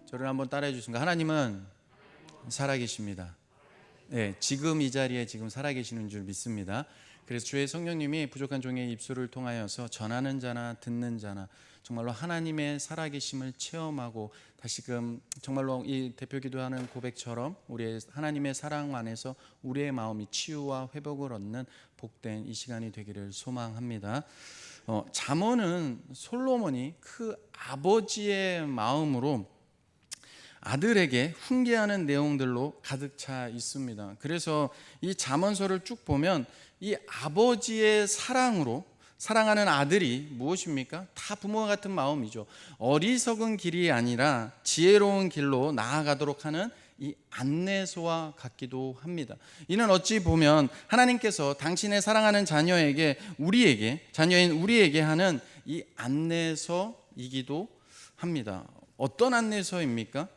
저를 한번 따라해 주신가? 하나님은 살아계십니다. 네, 지금 이 자리에 지금 살아계시는 줄 믿습니다. 그래서 주의 성령님이 부족한 종의 입술을 통하여서 전하는 자나 듣는 자나 정말로 하나님의 살아계심을 체험하고 다시금 정말로 이 대표 기도하는 고백처럼 우리의 하나님의 사랑 안에서 우리의 마음이 치유와 회복을 얻는 복된 이 시간이 되기를 소망합니다. 잠언은 솔로몬이 그 아버지의 마음으로 아들에게 훈계하는 내용들로 가득 차 있습니다. 그래서 이 잠언서를 쭉 보면 이 아버지의 사랑으로 사랑하는 아들이 무엇입니까? 다 부모와 같은 마음이죠. 어리석은 길이 아니라 지혜로운 길로 나아가도록 하는 이 안내서와 같기도 합니다. 이는 어찌 보면 하나님께서 당신의 사랑하는 자녀에게 자녀인 우리에게 하는 이 안내서이기도 합니다. 어떤 안내서입니까?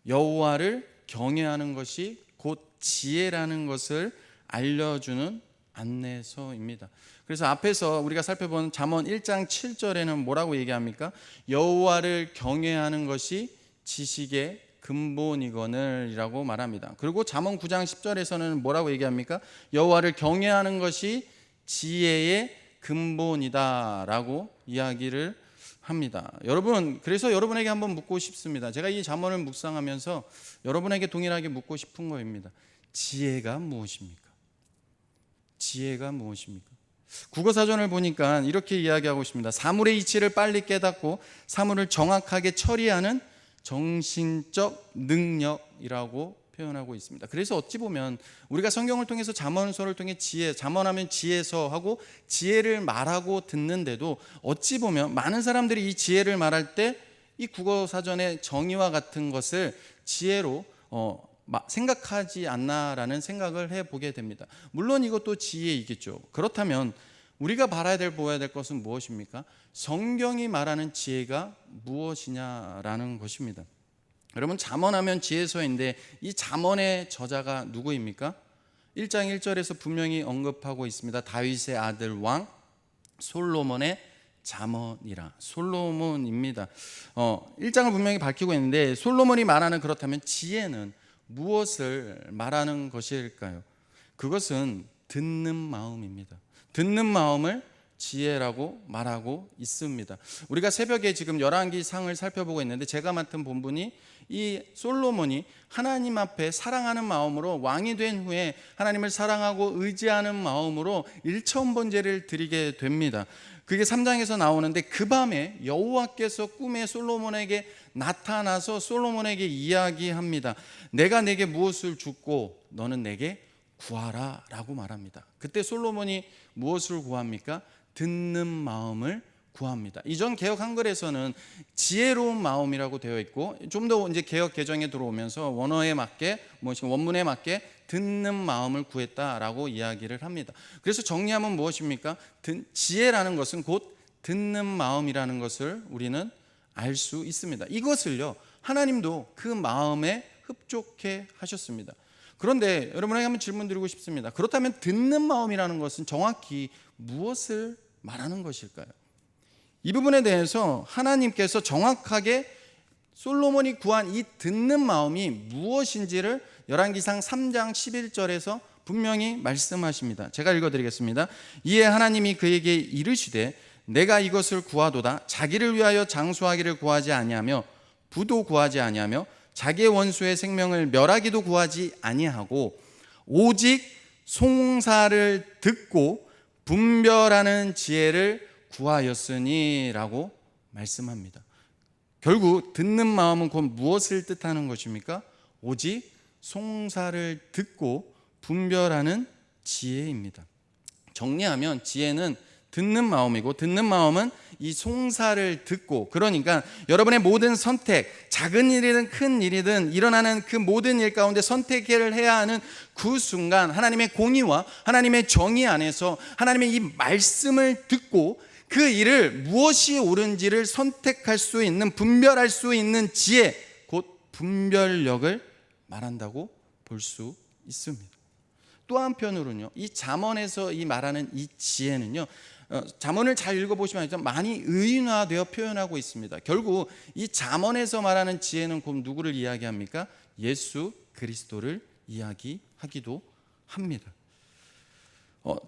여호와를 경외하는 것이 곧 지혜라는 것을 알려주는 안내서입니다. 그래서 앞에서 우리가 살펴본 잠언 1장 7절에는 뭐라고 얘기합니까? 여호와를 경외하는 것이 지식의 근본이거늘이라고 말합니다. 그리고 잠언 9장 10절에서는 뭐라고 얘기합니까? 여호와를 경외하는 것이 지혜의 근본이다라고 이야기를 합니다. 여러분, 그래서 여러분에게 한번 묻고 싶습니다. 제가 이 잠언을 묵상하면서 여러분에게 동일하게 묻고 싶은 거입니다. 지혜가 무엇입니까? 지혜가 무엇입니까? 국어사전을 보니까 이렇게 이야기하고 있습니다. 사물의 이치를 빨리 깨닫고 사물을 정확하게 처리하는 정신적 능력이라고 표현하고 있습니다. 그래서 어찌 보면 우리가 성경을 통해서 잠언서를 통해 잠언하면 지혜서 하고 지혜를 말하고 듣는데도 어찌 보면 많은 사람들이 이 지혜를 말할 때 이 국어사전의 정의와 같은 것을 지혜로 생각하지 않나라는 생각을 해보게 됩니다. 물론 이것도 지혜이겠죠. 그렇다면 우리가 보아야 될 것은 무엇입니까? 성경이 말하는 지혜가 무엇이냐라는 것입니다. 여러분, 잠언하면 지혜서인데 이 잠언의 저자가 누구입니까? 1장 1절에서 분명히 언급하고 있습니다. 다윗의 아들 왕 솔로몬의 잠언이라. 솔로몬입니다. 1장을 분명히 밝히고 있는데 솔로몬이 말하는 그렇다면 지혜는 무엇을 말하는 것일까요? 그것은 듣는 마음입니다. 듣는 마음을 지혜라고 말하고 있습니다. 우리가 새벽에 지금 열왕기상을 살펴보고 있는데 제가 맡은 본분이 이 솔로몬이 하나님 앞에 사랑하는 마음으로 왕이 된 후에 하나님을 사랑하고 의지하는 마음으로 일천번제를 드리게 됩니다. 그게 3장에서 나오는데 그 밤에 여호와께서 꿈에 솔로몬에게 나타나서 솔로몬에게 이야기합니다. 내가 내게 무엇을 줬고 너는 내게 구하라 라고 말합니다. 그때 솔로몬이 무엇을 구합니까? 듣는 마음을 구합니다. 이전 개역 한글에서는 지혜로운 마음이라고 되어 있고 좀 더 이제 개역 개정에 들어오면서 원문에 맞게 듣는 마음을 구했다라고 이야기를 합니다. 그래서 정리하면 무엇입니까? 지혜라는 것은 곧 듣는 마음이라는 것을 우리는 알 수 있습니다. 이것을요 하나님도 그 마음에 흡족해 하셨습니다. 그런데 여러분에게 한번 질문 드리고 싶습니다. 그렇다면 듣는 마음이라는 것은 정확히 무엇을 말하는 것일까요? 이 부분에 대해서 하나님께서 정확하게 솔로몬이 구한 이 듣는 마음이 무엇인지를 열왕기상 3장 11절에서 분명히 말씀하십니다. 제가 읽어드리겠습니다. 이에 하나님이 그에게 이르시되 내가 이것을 구하도다. 자기를 위하여 장수하기를 구하지 아니하며 부도 구하지 아니하며 자기의 원수의 생명을 멸하기도 구하지 아니하고 오직 송사를 듣고 분별하는 지혜를 구하였으니 라고 말씀합니다. 결국 듣는 마음은 곧 무엇을 뜻하는 것입니까? 오직 송사를 듣고 분별하는 지혜입니다. 정리하면 지혜는 듣는 마음이고 듣는 마음은 이 송사를 듣고, 그러니까 여러분의 모든 선택, 작은 일이든 큰 일이든 일어나는 그 모든 일 가운데 선택을 해야 하는 그 순간 하나님의 공의와 하나님의 정의 안에서 하나님의 이 말씀을 듣고 그 일을 무엇이 옳은지를 선택할 수 있는, 분별할 수 있는 지혜, 곧 분별력을 말한다고 볼 수 있습니다. 또 한편으로는요, 이 잠언에서 이 말하는 이 지혜는요, 잠언을 잘 읽어보시면 알겠지만 많이 의인화되어 표현하고 있습니다. 결국 이 잠언에서 말하는 지혜는 곧 누구를 이야기합니까? 예수 그리스도를 이야기하기도 합니다.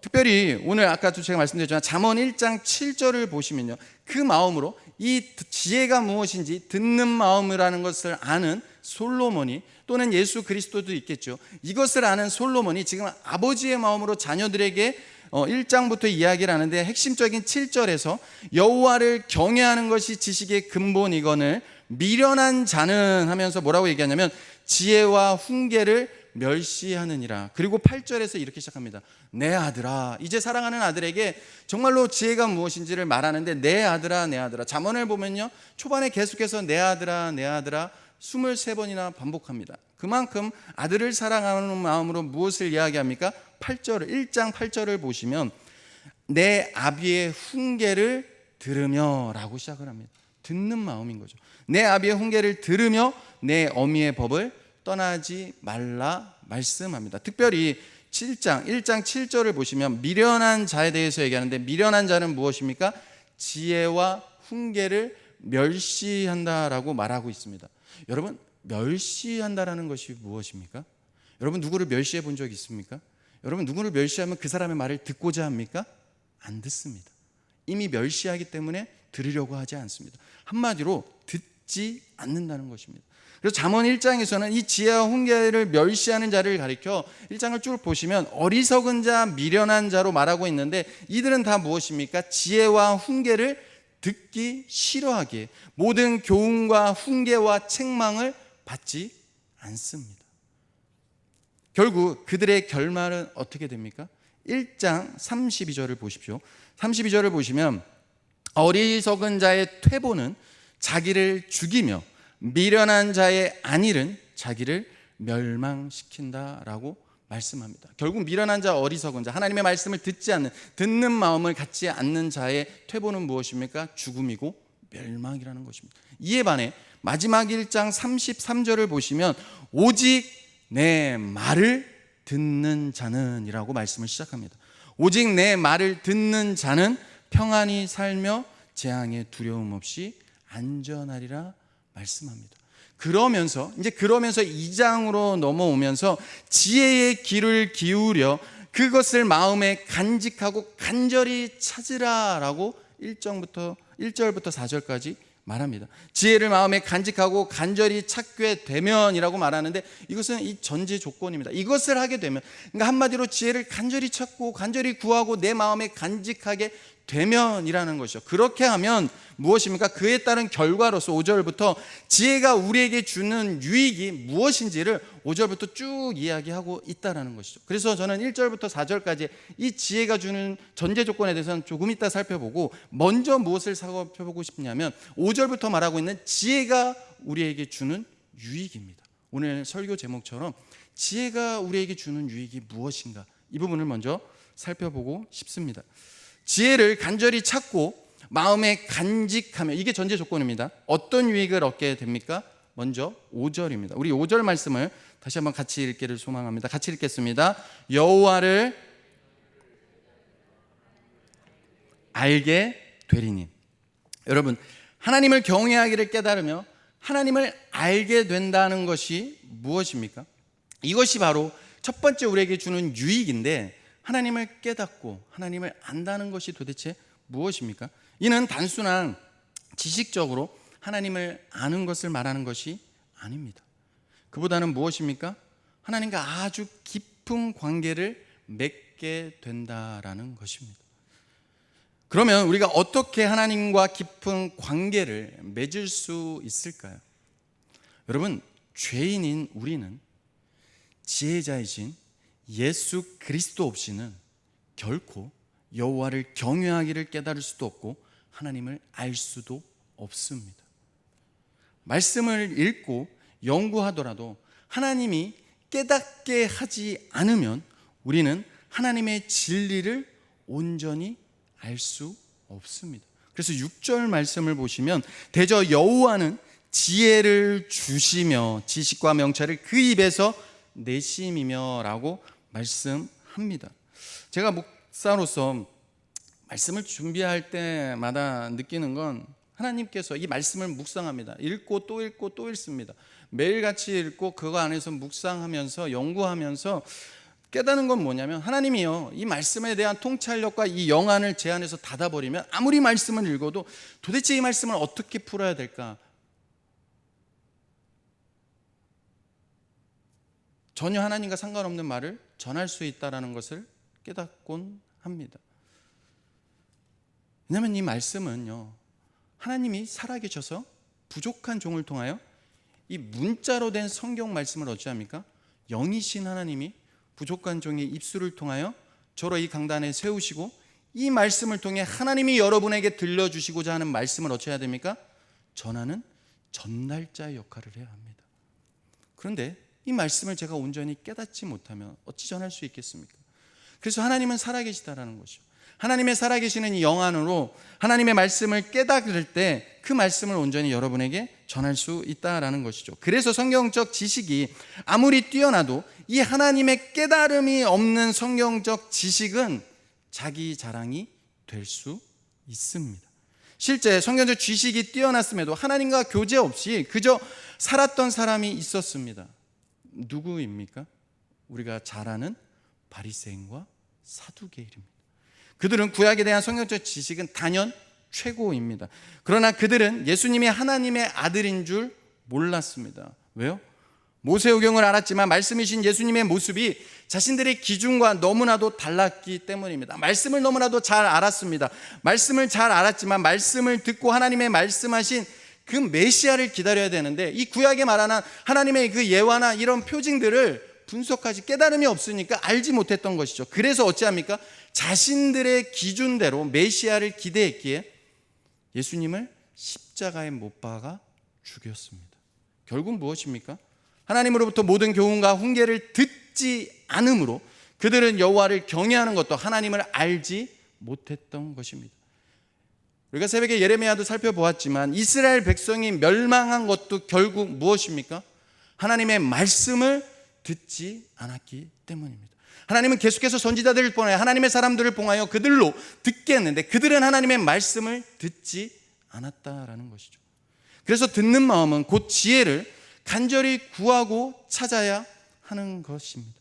특별히 오늘 아까도 제가 말씀드렸지만 잠언 1장 7절을 보시면요, 그 마음으로 이 지혜가 무엇인지 듣는 마음이라는 것을 아는 솔로몬이, 또는 예수 그리스도도 있겠죠, 이것을 아는 솔로몬이 지금 아버지의 마음으로 자녀들에게 1장부터 이야기를 하는데, 핵심적인 7절에서 여호와를 경외하는 것이 지식의 근본이거늘 미련한 자는 하면서 뭐라고 얘기하냐면 지혜와 훈계를 멸시하느니라. 그리고 8절에서 이렇게 시작합니다. 내 아들아. 이제 사랑하는 아들에게 정말로 지혜가 무엇인지를 말하는데, 내 아들아 내 아들아. 잠언을 보면요, 초반에 계속해서 내 아들아 내 아들아 23번이나 반복합니다. 그만큼 아들을 사랑하는 마음으로 무엇을 이야기합니까? 8절, 1장 8절을 보시면 내 아비의 훈계를 들으며 라고 시작을 합니다. 듣는 마음인 거죠. 내 아비의 훈계를 들으며 내 어미의 법을 떠나지 말라 말씀합니다. 특별히 1장 7절을 보시면 미련한 자에 대해서 얘기하는데, 미련한 자는 무엇입니까? 지혜와 훈계를 멸시한다라고 말하고 있습니다. 여러분, 멸시한다라는 것이 무엇입니까? 여러분, 누구를 멸시해 본 적 있습니까? 여러분, 누구를 멸시하면 그 사람의 말을 듣고자 합니까? 안 듣습니다. 이미 멸시하기 때문에 들으려고 하지 않습니다. 한마디로 듣지 않는다는 것입니다. 그래서 잠언 1장에서는 이 지혜와 훈계를 멸시하는 자를 가리켜 1장을 쭉 보시면 어리석은 자, 미련한 자로 말하고 있는데, 이들은 다 무엇입니까? 지혜와 훈계를 듣기 싫어하기에 모든 교훈과 훈계와 책망을 받지 않습니다. 결국 그들의 결말은 어떻게 됩니까? 1장 32절을 보십시오. 32절을 보시면 어리석은 자의 퇴보는 자기를 죽이며 미련한 자의 안일은 자기를 멸망시킨다라고 말씀합니다. 결국 미련한 자, 어리석은 자, 하나님의 말씀을 듣지 않는, 듣는 마음을 갖지 않는 자의 퇴보는 무엇입니까? 죽음이고 멸망이라는 것입니다. 이에 반해 마지막 1장 33절을 보시면 오직 내 말을 듣는 자는 이라고 말씀을 시작합니다. 오직 내 말을 듣는 자는 평안히 살며 재앙에 두려움 없이 안전하리라 말씀합니다. 그러면서 2장으로 넘어오면서 지혜의 귀를 기울여 그것을 마음에 간직하고 간절히 찾으라라고 1절부터 4절까지 말합니다. 지혜를 마음에 간직하고 간절히 찾게 되면이라고 말하는데, 이것은 이 전제 조건입니다. 이것을 하게 되면, 그러니까 한마디로 지혜를 간절히 찾고 간절히 구하고 내 마음에 간직하게 되면이라는 것이죠. 그렇게 하면 무엇입니까? 그에 따른 결과로서 5절부터 지혜가 우리에게 주는 유익이 무엇인지를 5절부터 쭉 이야기하고 있다는 것이죠. 그래서 저는 1절부터 4절까지 이 지혜가 주는 전제 조건에 대해서는 조금 이따 살펴보고, 먼저 무엇을 살펴보고 싶냐면 5절부터 말하고 있는 지혜가 우리에게 주는 유익입니다. 오늘 설교 제목처럼 지혜가 우리에게 주는 유익이 무엇인가, 이 부분을 먼저 살펴보고 싶습니다. 지혜를 간절히 찾고 마음에 간직하며, 이게 전제 조건입니다. 어떤 유익을 얻게 됩니까? 먼저 5절입니다. 우리 5절 말씀을 다시 한번 같이 읽기를 소망합니다. 같이 읽겠습니다. 여호와를 알게 되리니. 여러분, 하나님을 경외하기를 깨달으며 하나님을 알게 된다는 것이 무엇입니까? 이것이 바로 첫 번째 우리에게 주는 유익인데, 하나님을 깨닫고 하나님을 안다는 것이 도대체 무엇입니까? 이는 단순한 지식적으로 하나님을 아는 것을 말하는 것이 아닙니다. 그보다는 무엇입니까? 하나님과 아주 깊은 관계를 맺게 된다라는 것입니다. 그러면 우리가 어떻게 하나님과 깊은 관계를 맺을 수 있을까요? 여러분, 죄인인 우리는 지혜자이신 예수 그리스도 없이는 결코 여호와를 경외하기를 깨달을 수도 없고 하나님을 알 수도 없습니다. 말씀을 읽고 연구하더라도 하나님이 깨닫게 하지 않으면 우리는 하나님의 진리를 온전히 알 수 없습니다. 그래서 6절 말씀을 보시면 대저 여호와는 지혜를 주시며 지식과 명철을 그 입에서 내심이며 라고 말씀합니다. 제가 목사로서 말씀을 준비할 때마다 느끼는 건 하나님께서 이 말씀을 묵상합니다. 읽고 또 읽고 또 읽습니다. 매일같이 읽고 그거 안에서 묵상하면서 연구하면서 깨닫는 건 뭐냐면, 하나님이요, 이 말씀에 대한 통찰력과 이 영안을 제 안에서 닫아버리면 아무리 말씀을 읽어도 도대체 이 말씀을 어떻게 풀어야 될까? 전혀 하나님과 상관없는 말을 전할 수 있다는 것을 깨닫곤 합니다. 왜냐하면 이 말씀은요, 하나님이 살아계셔서 부족한 종을 통하여 이 문자로 된 성경 말씀을 어찌합니까? 영이신 하나님이 부족한 종의 입술을 통하여 저로 이 강단에 세우시고, 이 말씀을 통해 하나님이 여러분에게 들려주시고자 하는 말씀을 어찌해야 됩니까? 전하는 전달자의 역할을 해야 합니다. 그런데 이 말씀을 제가 온전히 깨닫지 못하면 어찌 전할 수 있겠습니까? 그래서 하나님은 살아계시다라는 것이죠. 하나님의 살아계시는 이 영안으로 하나님의 말씀을 깨달을 때 그 말씀을 온전히 여러분에게 전할 수 있다라는 것이죠. 그래서 성경적 지식이 아무리 뛰어나도 이 하나님의 깨달음이 없는 성경적 지식은 자기 자랑이 될 수 있습니다. 실제 성경적 지식이 뛰어났음에도 하나님과 교제 없이 그저 살았던 사람이 있었습니다. 누구입니까? 우리가 잘 아는 바리새인과 사두개인입니다. 그들은 구약에 대한 성경적 지식은 단연 최고입니다. 그러나 그들은 예수님이 하나님의 아들인 줄 몰랐습니다. 왜요? 모세오경을 알았지만 말씀이신 예수님의 모습이 자신들의 기준과 너무나도 달랐기 때문입니다. 말씀을 너무나도 잘 알았습니다. 말씀을 잘 알았지만 말씀을 듣고 하나님의 말씀하신 그 메시아를 기다려야 되는데, 이 구약에 말하는 하나님의 그 예화나 이런 표징들을 분석하지 깨달음이 없으니까 알지 못했던 것이죠. 그래서 어찌합니까? 자신들의 기준대로 메시아를 기대했기에 예수님을 십자가에 못 박아 죽였습니다. 결국 무엇입니까? 하나님으로부터 모든 교훈과 훈계를 듣지 않으므로 그들은 여호와를 경외하는 것도 하나님을 알지 못했던 것입니다. 우리가 새벽에 예레미야도 살펴보았지만 이스라엘 백성이 멸망한 것도 결국 무엇입니까? 하나님의 말씀을 듣지 않았기 때문입니다. 하나님은 계속해서 선지자들을 보내어 하나님의 사람들을 봉하여 그들로 듣게 했는데 그들은 하나님의 말씀을 듣지 않았다라는 것이죠. 그래서 듣는 마음은 곧 지혜를 간절히 구하고 찾아야 하는 것입니다.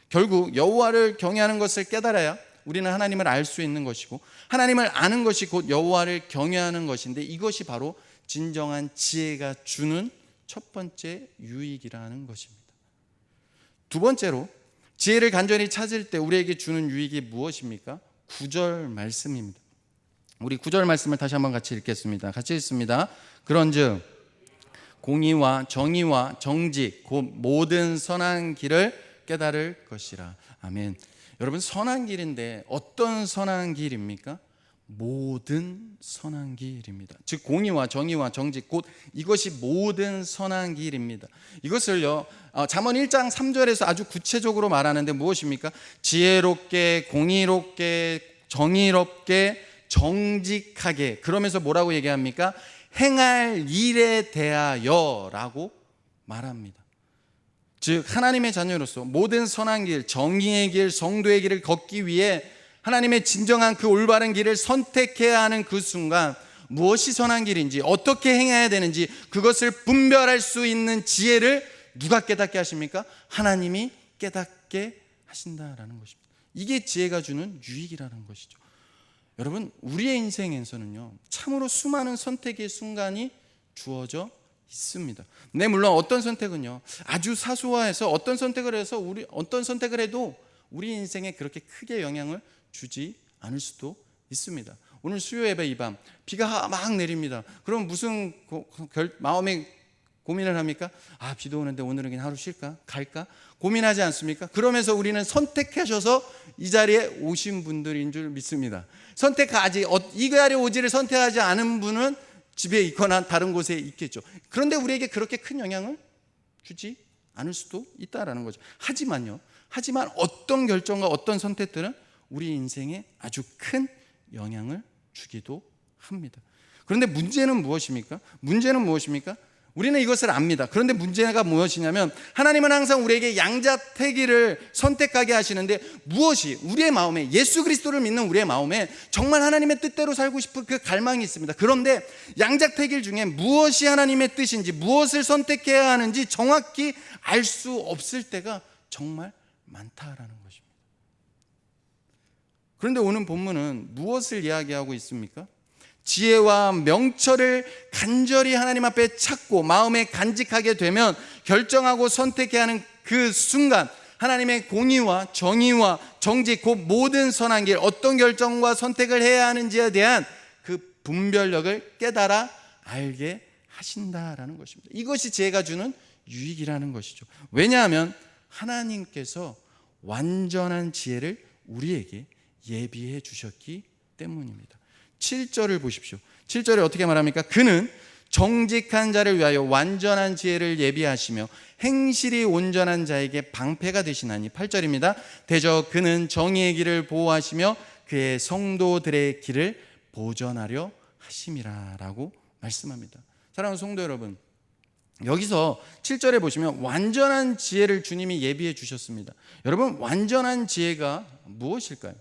결국 여호와를 경외하는 것을 깨달아야 우리는 하나님을 알 수 있는 것이고, 하나님을 아는 것이 곧 여호와를 경외하는 것인데, 이것이 바로 진정한 지혜가 주는 첫 번째 유익이라는 것입니다. 두 번째로 지혜를 간절히 찾을 때 우리에게 주는 유익이 무엇입니까? 9절 말씀입니다. 우리 9절 말씀을 다시 한번 같이 읽겠습니다. 같이 읽습니다. 그런즉 공의와 정의와 정직 곧 모든 선한 길을 깨달을 것이라. 아멘. 여러분, 선한 길인데 어떤 선한 길입니까? 모든 선한 길입니다. 즉 공의와 정의와 정직 곧 이것이 모든 선한 길입니다. 이것을요 잠언 1장 3절에서 아주 구체적으로 말하는데 무엇입니까? 지혜롭게, 공의롭게, 정의롭게, 정직하게, 그러면서 뭐라고 얘기합니까? 행할 일에 대하여라고 말합니다. 즉 하나님의 자녀로서 모든 선한 길, 정의의 길, 성도의 길을 걷기 위해 하나님의 진정한 그 올바른 길을 선택해야 하는 그 순간 무엇이 선한 길인지, 어떻게 행해야 되는지 그것을 분별할 수 있는 지혜를 누가 깨닫게 하십니까? 하나님이 깨닫게 하신다라는 것입니다. 이게 지혜가 주는 유익이라는 것이죠. 여러분, 우리의 인생에서는요 참으로 수많은 선택의 순간이 주어져 있습니다. 네, 물론 어떤 선택은요 아주 사소해서 어떤 선택을 해도 우리 인생에 그렇게 크게 영향을 주지 않을 수도 있습니다. 오늘 수요 예배 이 밤 비가 막 내립니다. 그럼 무슨 마음에 고민을 합니까? 아, 비도 오는데 오늘은 그냥 하루 쉴까? 갈까? 고민하지 않습니까? 그러면서 우리는 선택하셔서 이 자리에 오신 분들인 줄 믿습니다. 이 자리에 오지를 선택하지 않은 분은 집에 있거나 다른 곳에 있겠죠. 그런데 우리에게 그렇게 큰 영향을 주지 않을 수도 있다라는 거죠. 하지만 어떤 결정과 어떤 선택들은 우리 인생에 아주 큰 영향을 주기도 합니다. 그런데 문제는 무엇입니까? 우리는 이것을 압니다. 그런데 문제가 무엇이냐면 하나님은 항상 우리에게 양자택일을 선택하게 하시는데 무엇이 우리의 마음에 예수 그리스도를 믿는 우리의 마음에 정말 하나님의 뜻대로 살고 싶은 그 갈망이 있습니다. 그런데 양자택일 중에 무엇이 하나님의 뜻인지 무엇을 선택해야 하는지 정확히 알 수 없을 때가 정말 많다라는 것입니다. 그런데 오늘 본문은 무엇을 이야기하고 있습니까? 지혜와 명철을 간절히 하나님 앞에 찾고 마음에 간직하게 되면 결정하고 선택해야 하는 그 순간 하나님의 공의와 정의와 정직 곧 모든 선한 길 어떤 결정과 선택을 해야 하는지에 대한 그 분별력을 깨달아 알게 하신다라는 것입니다. 이것이 지혜가 주는 유익이라는 것이죠. 왜냐하면 하나님께서 완전한 지혜를 우리에게 예비해 주셨기 때문입니다. 7절을 보십시오. 7절에 어떻게 말합니까? 그는 정직한 자를 위하여 완전한 지혜를 예비하시며 행실이 온전한 자에게 방패가 되시나니. 8절입니다. 대저 그는 정의의 길을 보호하시며 그의 성도들의 길을 보전하려 하심이라 라고 말씀합니다. 사랑하는 성도 여러분, 여기서 7절에 보시면 완전한 지혜를 주님이 예비해 주셨습니다. 여러분, 완전한 지혜가 무엇일까요?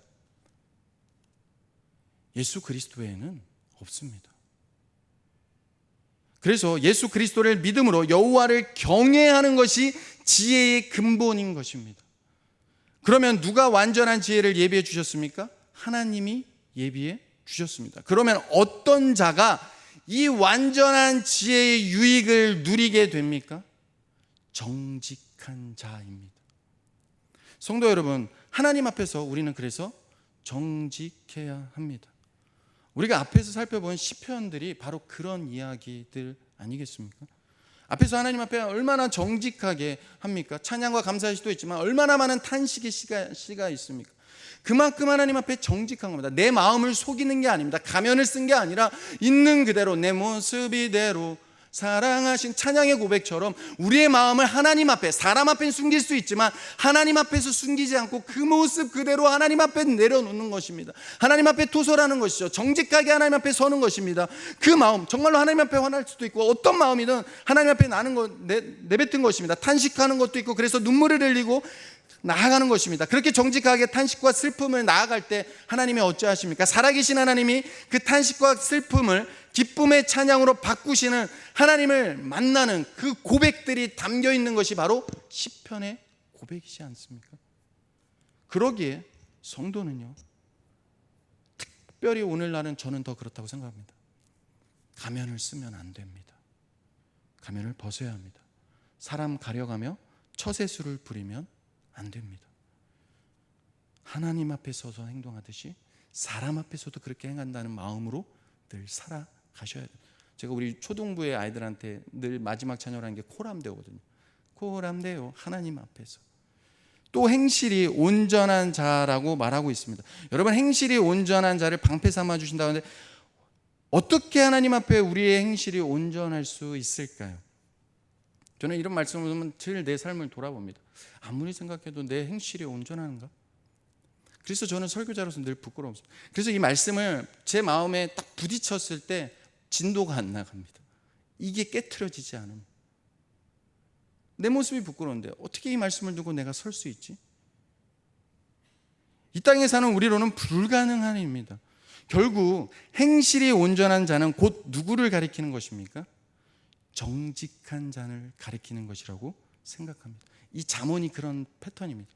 예수 그리스도 외에는 없습니다. 그래서 예수 그리스도를 믿음으로 여호와를 경외하는 것이 지혜의 근본인 것입니다. 그러면 누가 완전한 지혜를 예비해 주셨습니까? 하나님이 예비해 주셨습니다. 그러면 어떤 자가 이 완전한 지혜의 유익을 누리게 됩니까? 정직한 자입니다. 성도 여러분, 하나님 앞에서 우리는 그래서 정직해야 합니다. 우리가 앞에서 살펴본 시편들이 바로 그런 이야기들 아니겠습니까? 앞에서 하나님 앞에 얼마나 정직하게 합니까? 찬양과 감사의 시도 있지만 얼마나 많은 탄식의 시가 있습니까? 그만큼 하나님 앞에 정직한 겁니다. 내 마음을 속이는 게 아닙니다. 가면을 쓴 게 아니라 있는 그대로 내 모습 이대로 사랑하신 찬양의 고백처럼 우리의 마음을 하나님 앞에, 사람 앞에 숨길 수 있지만 하나님 앞에서 숨기지 않고 그 모습 그대로 하나님 앞에 내려놓는 것입니다. 하나님 앞에 토설하는 것이죠. 정직하게 하나님 앞에 서는 것입니다. 그 마음, 정말로 하나님 앞에 화날 수도 있고 어떤 마음이든 하나님 앞에 나는 것, 내뱉은 것입니다. 탄식하는 것도 있고 그래서 눈물을 흘리고 나아가는 것입니다. 그렇게 정직하게 탄식과 슬픔을 나아갈 때 하나님이 어찌하십니까? 살아계신 하나님이 그 탄식과 슬픔을 기쁨의 찬양으로 바꾸시는 하나님을 만나는 그 고백들이 담겨 있는 것이 바로 시편의 고백이지 않습니까? 그러기에 성도는요, 특별히 오늘날은 저는 더 그렇다고 생각합니다. 가면을 쓰면 안 됩니다. 가면을 벗어야 합니다. 사람 가려가며 처세술을 부리면 안 됩니다. 하나님 앞에 서서 행동하듯이 사람 앞에서도 그렇게 행한다는 마음으로 늘 살아가셔야 돼요. 제가 우리 초등부의 아이들한테 늘 마지막 찬양하는 게 코람대오거든요. 코람대오, 하나님 앞에서. 또 행실이 온전한 자라고 말하고 있습니다. 여러분, 행실이 온전한 자를 방패 삼아 주신다고 하는데 어떻게 하나님 앞에 우리의 행실이 온전할 수 있을까요? 저는 이런 말씀을 보면 늘 내 삶을 돌아봅니다. 아무리 생각해도 내 행실이 온전한가? 그래서 저는 설교자로서 늘 부끄러웠어요. 그래서 이 말씀을 제 마음에 딱 부딪혔을 때 진도가 안 나갑니다. 이게 깨트려지지 않으면 내 모습이 부끄러운데 어떻게 이 말씀을 두고 내가 설 수 있지? 이 땅에 사는 우리로는 불가능한 일입니다. 결국 행실이 온전한 자는 곧 누구를 가리키는 것입니까? 정직한 자를 가리키는 것이라고 생각합니다. 이 잠언이 그런 패턴입니다.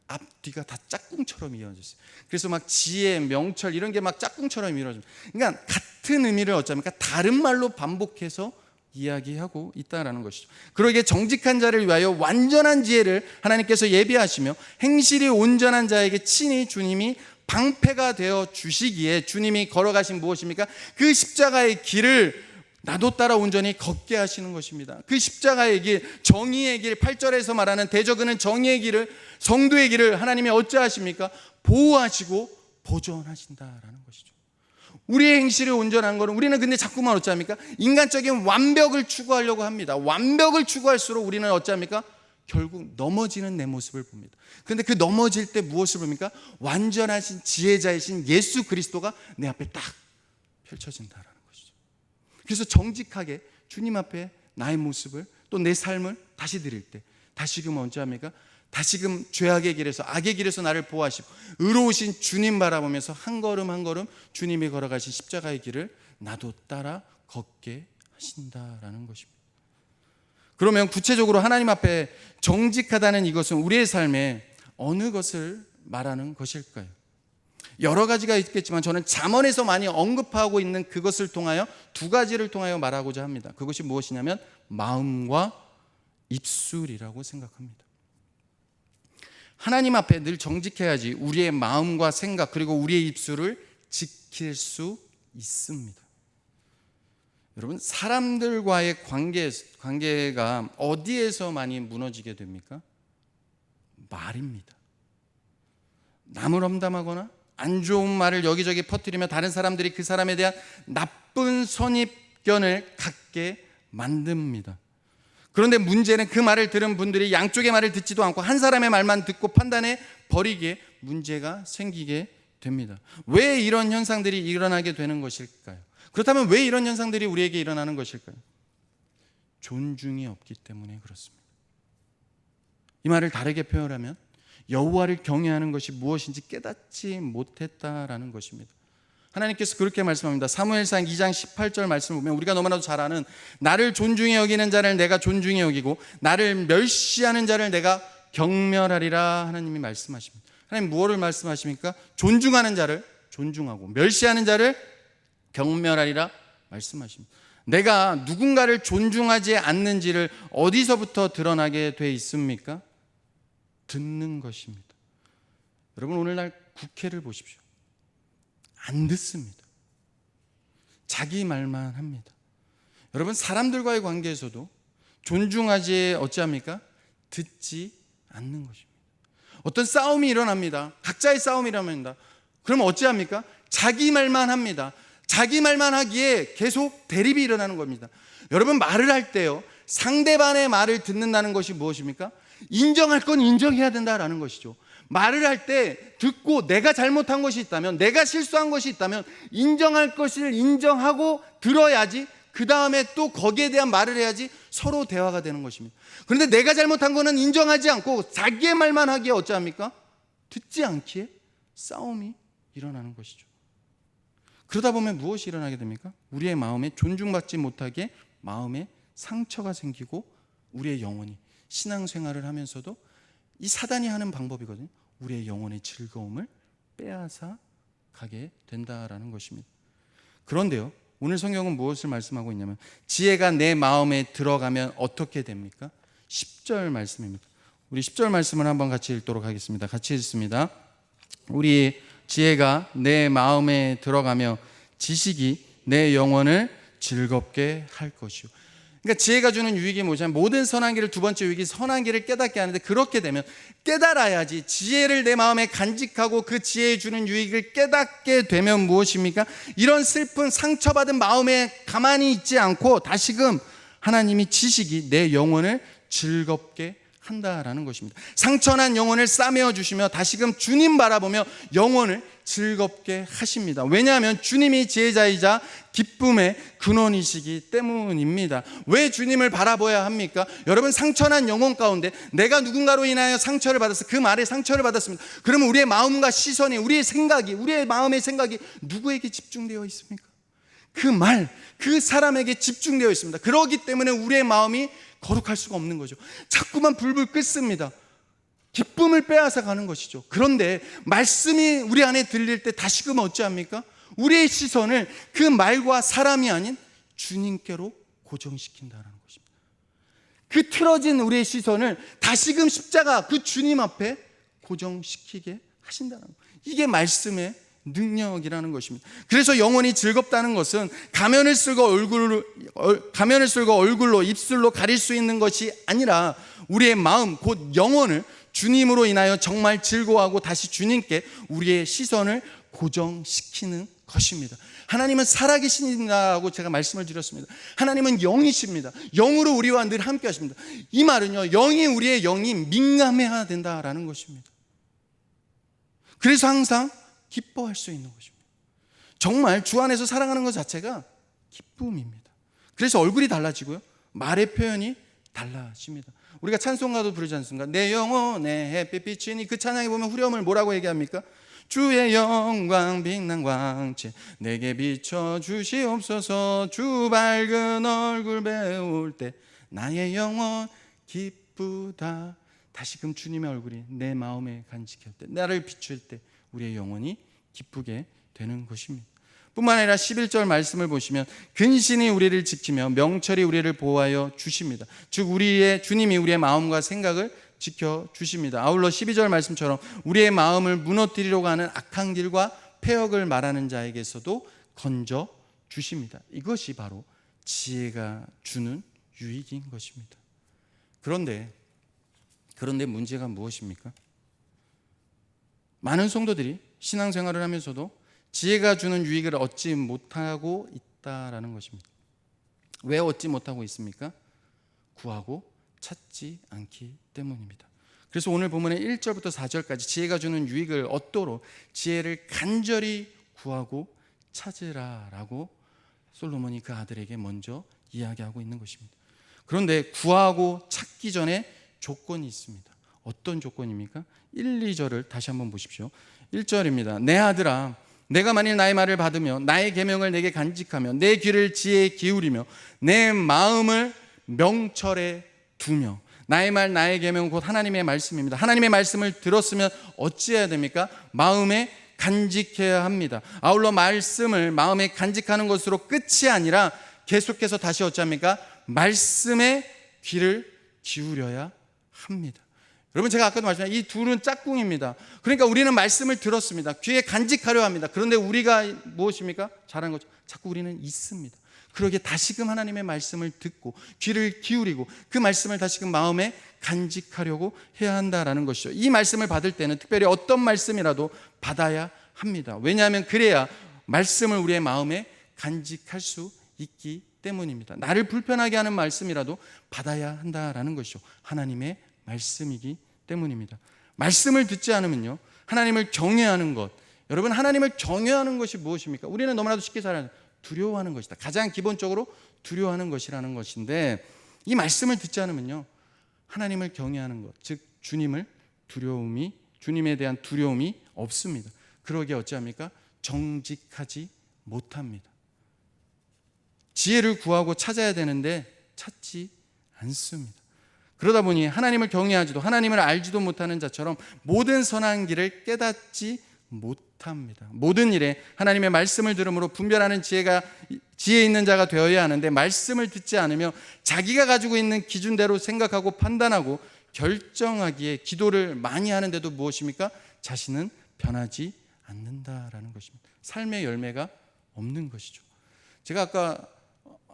앞뒤가 다 짝꿍처럼 이어졌어요. 그래서 막 지혜, 명철 이런 게 막 짝꿍처럼 이루어집니다. 그러니까 같은 의미를 어쩌니까 다른 말로 반복해서 이야기하고 있다라는 것이죠. 그러기에 정직한 자를 위하여 완전한 지혜를 하나님께서 예비하시며 행실이 온전한 자에게 친히 주님이 방패가 되어 주시기에 주님이 걸어가신 무엇입니까? 그 십자가의 길을 나도 따라 온전히 걷게 하시는 것입니다. 그 십자가의 길, 정의의 길, 8절에서 말하는 대저 그는 정의의 길을, 성도의 길을 하나님이 어찌하십니까? 보호하시고 보존하신다라는 것이죠. 우리의 행실이 온전한 거는 우리는 근데 자꾸만 어찌합니까? 인간적인 완벽을 추구하려고 합니다. 완벽을 추구할수록 우리는 어찌합니까? 결국 넘어지는 내 모습을 봅니다. 그런데 그 넘어질 때 무엇을 봅니까? 완전하신 지혜자이신 예수 그리스도가 내 앞에 딱 펼쳐진다라는 것이죠. 그래서 정직하게 주님 앞에 나의 모습을 또 내 삶을 다시 드릴 때 다시금 언제 합니까? 다시금 죄악의 길에서 악의 길에서 나를 보호하시고 의로우신 주님 바라보면서 한 걸음 한 걸음 주님이 걸어가신 십자가의 길을 나도 따라 걷게 하신다라는 것입니다. 그러면 구체적으로 하나님 앞에 정직하다는 이것은 우리의 삶에 어느 것을 말하는 것일까요? 여러 가지가 있겠지만 저는 잠언에서 많이 언급하고 있는 그것을 통하여 두 가지를 통하여 말하고자 합니다. 그것이 무엇이냐면 마음과 입술이라고 생각합니다. 하나님 앞에 늘 정직해야지 우리의 마음과 생각 그리고 우리의 입술을 지킬 수 있습니다. 여러분, 사람들과의 관계가 어디에서 많이 무너지게 됩니까? 말입니다. 남을 험담하거나 안 좋은 말을 여기저기 퍼뜨리며 다른 사람들이 그 사람에 대한 나쁜 선입견을 갖게 만듭니다. 그런데 문제는 그 말을 들은 분들이 양쪽의 말을 듣지도 않고 한 사람의 말만 듣고 판단해 버리기에 문제가 생기게 됩니다. 왜 이런 현상들이 일어나게 되는 것일까요? 그렇다면 왜 이런 현상들이 우리에게 일어나는 것일까요? 존중이 없기 때문에 그렇습니다. 이 말을 다르게 표현하면 여호와를 경외하는 것이 무엇인지 깨닫지 못했다라는 것입니다. 하나님께서 그렇게 말씀합니다. 사무엘상 2장 18절 말씀을 보면 우리가 너무나도 잘 아는 나를 존중히 여기는 자를 내가 존중히 여기고 나를 멸시하는 자를 내가 경멸하리라 하나님이 말씀하십니다. 하나님 무엇을 말씀하십니까? 존중하는 자를 존중하고 멸시하는 자를 경멸하리라 말씀하십니다. 내가 누군가를 존중하지 않는지를 어디서부터 드러나게 돼 있습니까? 듣는 것입니다. 여러분, 오늘날 국회를 보십시오. 안 듣습니다. 자기 말만 합니다. 여러분, 사람들과의 관계에서도 존중하지 어찌합니까? 듣지 않는 것입니다. 어떤 싸움이 일어납니다. 각자의 싸움이 일어납니다. 그러면 어찌합니까? 자기 말만 합니다. 자기 말만 하기에 계속 대립이 일어나는 겁니다. 여러분, 말을 할 때요, 상대방의 말을 듣는다는 것이 무엇입니까? 인정할 건 인정해야 된다라는 것이죠. 말을 할 때 듣고 내가 잘못한 것이 있다면, 내가 실수한 것이 있다면 인정할 것을 인정하고 들어야지 그 다음에 또 거기에 대한 말을 해야지 서로 대화가 되는 것입니다. 그런데 내가 잘못한 거는 인정하지 않고 자기의 말만 하기에 어찌합니까? 듣지 않기에 싸움이 일어나는 것이죠. 그러다 보면 무엇이 일어나게 됩니까? 우리의 마음에 존중받지 못하게 마음에 상처가 생기고 우리의 영혼이 신앙생활을 하면서도 이 사단이 하는 방법이거든요. 우리의 영혼의 즐거움을 빼앗아 가게 된다라는 것입니다. 그런데요, 오늘 성경은 무엇을 말씀하고 있냐면 지혜가 내 마음에 들어가면 어떻게 됩니까? 10절 말씀입니다. 우리 10절 말씀을 한번 같이 읽도록 하겠습니다. 같이 읽습니다. 우리 지혜가 내 마음에 들어가며 지식이 내 영혼을 즐겁게 할 것이요. 그러니까 지혜가 주는 유익이 뭐냐면 모든 선한 길을 두 번째 유익이 선한 길을 깨닫게 하는데, 그렇게 되면 깨달아야지 지혜를 내 마음에 간직하고 그 지혜에 주는 유익을 깨닫게 되면 무엇입니까? 이런 슬픈 상처받은 마음에 가만히 있지 않고 다시금 하나님이 지식이 내 영혼을 즐겁게 한다라는 것입니다. 상처난 영혼을 싸매어 주시며 다시금 주님 바라보며 영혼을 즐겁게 하십니다. 왜냐하면 주님이 지혜자이자 기쁨의 근원이시기 때문입니다. 왜 주님을 바라봐야 합니까? 여러분, 상처난 영혼 가운데 내가 누군가로 인하여 상처를 받았어, 그 말에 상처를 받았습니다. 그러면 우리의 마음과 시선이, 우리의 생각이, 우리의 마음의 생각이 누구에게 집중되어 있습니까? 그 말, 그 사람에게 집중되어 있습니다. 그렇기 때문에 우리의 마음이 거룩할 수가 없는 거죠. 자꾸만 불불 끓습니다. 기쁨을 빼앗아 가는 것이죠. 그런데 말씀이 우리 안에 들릴 때 다시금 어찌합니까? 우리의 시선을 그 말과 사람이 아닌 주님께로 고정시킨다는 것입니다. 그 틀어진 우리의 시선을 다시금 십자가 그 주님 앞에 고정시키게 하신다는 것. 이게 말씀의 능력이라는 것입니다. 그래서 영혼이 즐겁다는 것은 가면을 쓰고 얼굴로 입술로 가릴 수 있는 것이 아니라 우리의 마음 곧 영혼을 주님으로 인하여 정말 즐거워하고 다시 주님께 우리의 시선을 고정시키는 것입니다. 하나님은 살아계신다고 제가 말씀을 드렸습니다. 하나님은 영이십니다. 영으로 우리와 늘 함께 하십니다. 이 말은요, 우리의 영이 민감해야 된다라는 것입니다. 그래서 항상 기뻐할 수 있는 것입니다. 정말 주 안에서 살아가는 것 자체가 기쁨입니다. 그래서 얼굴이 달라지고요, 말의 표현이 달라집니다. 우리가 찬송가도 부르지 않습니까? 내 영혼에 햇빛 비치니, 그 찬양에 보면 후렴을 뭐라고 얘기합니까? 주의 영광 빛난 광채 내게 비춰 주시옵소서. 주 밝은 얼굴 배울 때 나의 영혼 기쁘다. 다시금 주님의 얼굴이 내 마음에 간직할 때, 나를 비출 때 우리의 영혼이 기쁘게 되는 것입니다. 뿐만 아니라 11절 말씀을 보시면 근신이 우리를 지키며 명철이 우리를 보호하여 주십니다. 즉 주님이 우리의 마음과 생각을 지켜주십니다. 아울러 12절 말씀처럼 우리의 마음을 무너뜨리려고 하는 악한 길과 폐역을 말하는 자에게서도 건져 주십니다. 이것이 바로 지혜가 주는 유익인 것입니다. 그런데 문제가 무엇입니까? 많은 성도들이 신앙생활을 하면서도 지혜가 주는 유익을 얻지 못하고 있다라는 것입니다. 왜 얻지 못하고 있습니까? 구하고 찾지 않기 때문입니다. 그래서 오늘 본문의 1절부터 4절까지 지혜가 주는 유익을 얻도록 지혜를 간절히 구하고 찾으라라고 솔로몬이 그 아들에게 먼저 이야기하고 있는 것입니다. 그런데 구하고 찾기 전에 조건이 있습니다. 어떤 조건입니까? 1, 2절을 다시 한번 보십시오. 1절입니다. 내 아들아, 내가 만일 나의 말을 받으며 나의 계명을 내게 간직하며 내 귀를 지혜에 기울이며 내 마음을 명철에 두며. 나의 말 나의 계명은 곧 하나님의 말씀입니다. 하나님의 말씀을 들었으면 어찌해야 됩니까? 마음에 간직해야 합니다. 아울러 말씀을 마음에 간직하는 것으로 끝이 아니라 계속해서 다시 어찌합니까? 말씀에 귀를 기울여야 합니다. 여러분, 제가 아까도 말씀드렸지만 이 둘은 짝꿍입니다. 그러니까 우리는 말씀을 들었습니다. 귀에 간직하려 합니다. 그런데 우리가 무엇입니까? 잘하는 거죠. 자꾸 우리는 있습니다. 그러기에 다시금 하나님의 말씀을 듣고 귀를 기울이고 그 말씀을 다시금 마음에 간직하려고 해야 한다라는 것이죠. 이 말씀을 받을 때는 특별히 어떤 말씀이라도 받아야 합니다. 왜냐하면 그래야 말씀을 우리의 마음에 간직할 수 있기 때문입니다. 나를 불편하게 하는 말씀이라도 받아야 한다라는 것이죠. 하나님의 말씀이기 때문입니다. 말씀을 듣지 않으면요, 하나님을 경외하는 것. 여러분, 하나님을 경외하는 것이 무엇입니까? 우리는 너무나도 쉽게 잘 아는 두려워하는 것이다. 가장 기본적으로 두려워하는 것이라는 것인데, 이 말씀을 듣지 않으면요, 하나님을 경외하는 것, 즉 주님에 대한 두려움이 없습니다. 그러기에 어찌합니까? 정직하지 못합니다. 지혜를 구하고 찾아야 되는데 찾지 않습니다. 그러다 보니 하나님을 경외하지도 하나님을 알지도 못하는 자처럼 모든 선한 길을 깨닫지 못합니다. 모든 일에 하나님의 말씀을 들음으로 분별하는 지혜 있는 자가 되어야 하는데, 말씀을 듣지 않으며 자기가 가지고 있는 기준대로 생각하고 판단하고 결정하기에 기도를 많이 하는데도 무엇입니까? 자신은 변하지 않는다라는 것입니다. 삶의 열매가 없는 것이죠. 제가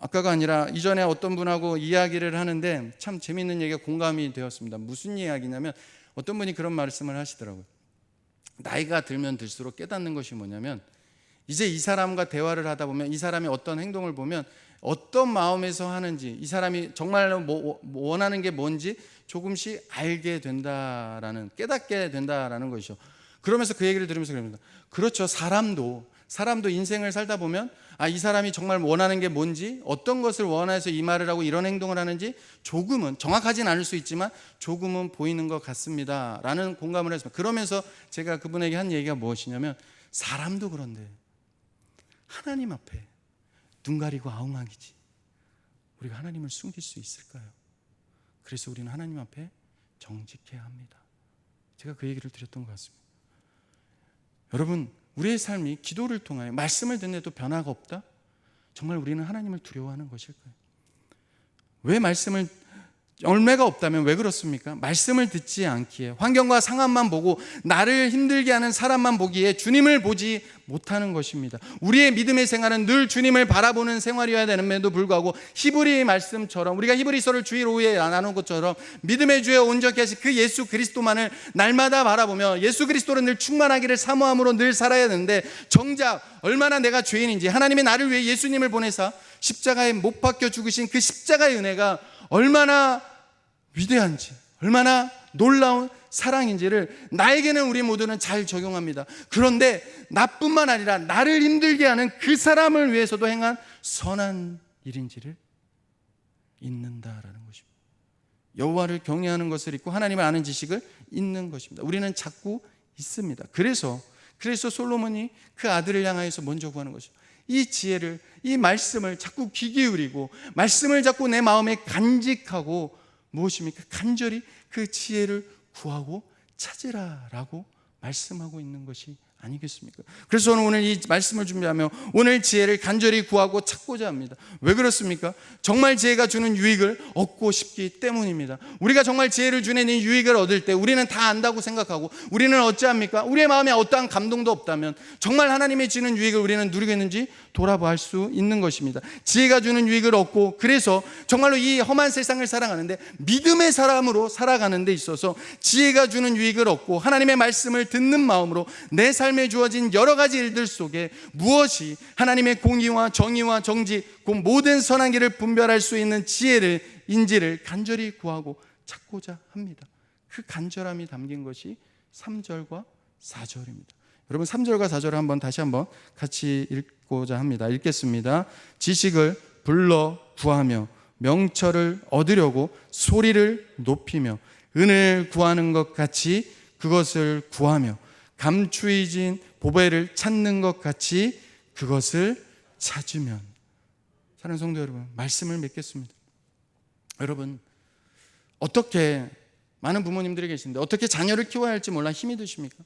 아까가 아니라 이전에 어떤 분하고 이야기를 하는데 참 재미있는 얘기가 공감이 되었습니다. 무슨 이야기냐면, 어떤 분이 그런 말씀을 하시더라고요. 나이가 들면 들수록 깨닫는 것이 뭐냐면, 이제 이 사람과 대화를 하다 보면 이 사람이 어떤 행동을 보면 어떤 마음에서 하는지, 이 사람이 정말로 원하는 게 뭔지 조금씩 알게 된다라는, 깨닫게 된다라는 것이죠. 그러면서 그 얘기를 들으면서 그럽니다. 그렇죠. 사람도 인생을 살다 보면 이 사람이 정말 원하는 게 뭔지, 어떤 것을 원해서 이 말을 하고 이런 행동을 하는지 조금은, 정확하진 않을 수 있지만 조금은 보이는 것 같습니다 라는 공감을 했습니다. 그러면서 제가 그분에게 한 얘기가 무엇이냐면, 사람도 그런데 하나님 앞에 눈 가리고 아웅하기지 우리가 하나님을 숨길 수 있을까요? 그래서 우리는 하나님 앞에 정직해야 합니다. 제가 그 얘기를 드렸던 것 같습니다. 여러분, 우리의 삶이 기도를 통하여 말씀을 듣는데도 변화가 없다? 정말 우리는 하나님을 두려워하는 것일까요? 왜 말씀을 열매가 없다면 왜 그렇습니까? 말씀을 듣지 않기에, 환경과 상황만 보고 나를 힘들게 하는 사람만 보기에 주님을 보지 못하는 것입니다. 우리의 믿음의 생활은 늘 주님을 바라보는 생활이어야 되는데도 불구하고, 히브리 말씀처럼, 우리가 히브리서를 주일 오후에 나눈 것처럼 믿음의 주에 온전케 하신 그 예수 그리스도만을 날마다 바라보며 예수 그리스도로 늘 충만하기를 사모함으로 늘 살아야 되는데, 정작 얼마나 내가 죄인인지, 하나님이 나를 위해 예수님을 보내사 십자가에 못 박혀 죽으신 그 십자가의 은혜가 얼마나 위대한지, 얼마나 놀라운 사랑인지를 나에게는 우리 모두는 잘 적용합니다. 그런데 나뿐만 아니라 나를 힘들게 하는 그 사람을 위해서도 행한 선한 일인지를 잊는다라는 것입니다. 여호와를 경외하는 것을 잊고 하나님을 아는 지식을 잊는 것입니다. 우리는 자꾸 잊습니다. 그래서 솔로몬이 그 아들을 향하여서 먼저 구하는 것이죠. 이 지혜를, 이 말씀을 자꾸 귀 기울이고 말씀을 자꾸 내 마음에 간직하고 무엇입니까? 간절히 그 지혜를 구하고 찾으라라고 말씀하고 있는 것이 아니겠습니까? 그래서 저는 오늘 이 말씀을 준비하며 오늘 지혜를 간절히 구하고 찾고자 합니다. 왜 그렇습니까? 정말 지혜가 주는 유익을 얻고 싶기 때문입니다. 우리가 정말 지혜를 주는 이 유익을 얻을 때 우리는 다 안다고 생각하고 우리는 어찌합니까? 우리의 마음에 어떠한 감동도 없다면 정말 하나님이 주는 유익을 우리는 누리고 있는지 돌아볼 수 있는 것입니다. 지혜가 주는 유익을 얻고 그래서 정말로 이 험한 세상을 살아가는데 믿음의 사람으로 살아가는 데 있어서 지혜가 주는 유익을 얻고 하나님의 말씀을 듣는 마음으로 내 삶에 주어진 여러 가지 일들 속에 무엇이 하나님의 공의와 정의와 정직, 그 모든 선한 길을 분별할 수 있는 지혜를, 인지를 간절히 구하고 찾고자 합니다. 그 간절함이 담긴 것이 3절과 4절입니다. 여러분 3절과 4절을 다시 한번 같이 읽고자 합니다. 읽겠습니다. 지식을 불러 구하며 명철을 얻으려고 소리를 높이며 은을 구하는 것 같이 그것을 구하며 감추어진 보배를 찾는 것 같이 그것을 찾으면. 사랑하는 성도 여러분, 말씀을 맺겠습니다. 여러분, 어떻게 많은 부모님들이 계신데 어떻게 자녀를 키워야 할지 몰라 힘이 드십니까?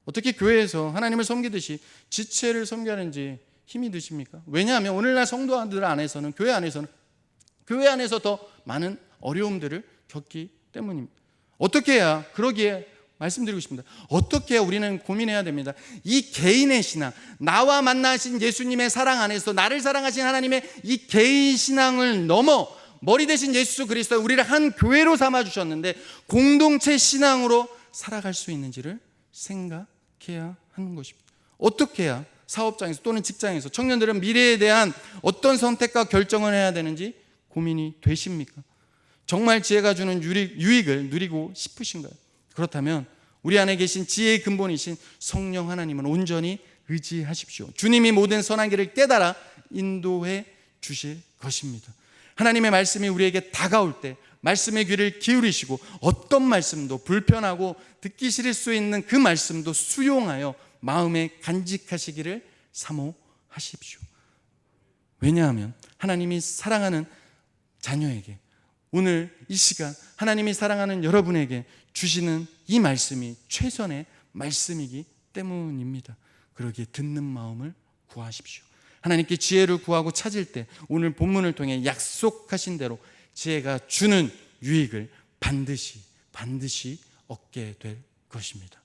어떻게 교회에서 하나님을 섬기듯이 지체를 섬겨야 하는지 힘이 드십니까? 왜냐하면 오늘날 성도들 안에서는, 교회 안에서 더 많은 어려움들을 겪기 때문입니다. 어떻게 해야, 그러기에 말씀드리고 싶습니다. 어떻게 해야 우리는 고민해야 됩니다. 이 개인의 신앙, 나와 만나신 예수님의 사랑 안에서 나를 사랑하신 하나님의 이 개인 신앙을 넘어 머리 대신 예수 그리스도 우리를 한 교회로 삼아주셨는데 공동체 신앙으로 살아갈 수 있는지를 생각해야 하는 것입니다. 어떻게 해야 사업장에서 또는 직장에서 청년들은 미래에 대한 어떤 선택과 결정을 해야 되는지 고민이 되십니까? 정말 지혜가 주는 유익을 누리고 싶으신가요? 그렇다면 우리 안에 계신 지혜의 근본이신 성령 하나님은 온전히 의지하십시오. 주님이 모든 선한 길을 깨달아 인도해 주실 것입니다. 하나님의 말씀이 우리에게 다가올 때 말씀의 귀를 기울이시고 어떤 말씀도 불편하고 듣기 싫을 수 있는 그 말씀도 수용하여 마음에 간직하시기를 사모하십시오. 왜냐하면 하나님이 사랑하는 자녀에게 오늘 이 시간 하나님이 사랑하는 여러분에게 주시는 이 말씀이 최선의 말씀이기 때문입니다. 그러기에 듣는 마음을 구하십시오. 하나님께 지혜를 구하고 찾을 때 오늘 본문을 통해 약속하신 대로 지혜가 주는 유익을 반드시 얻게 될 것입니다.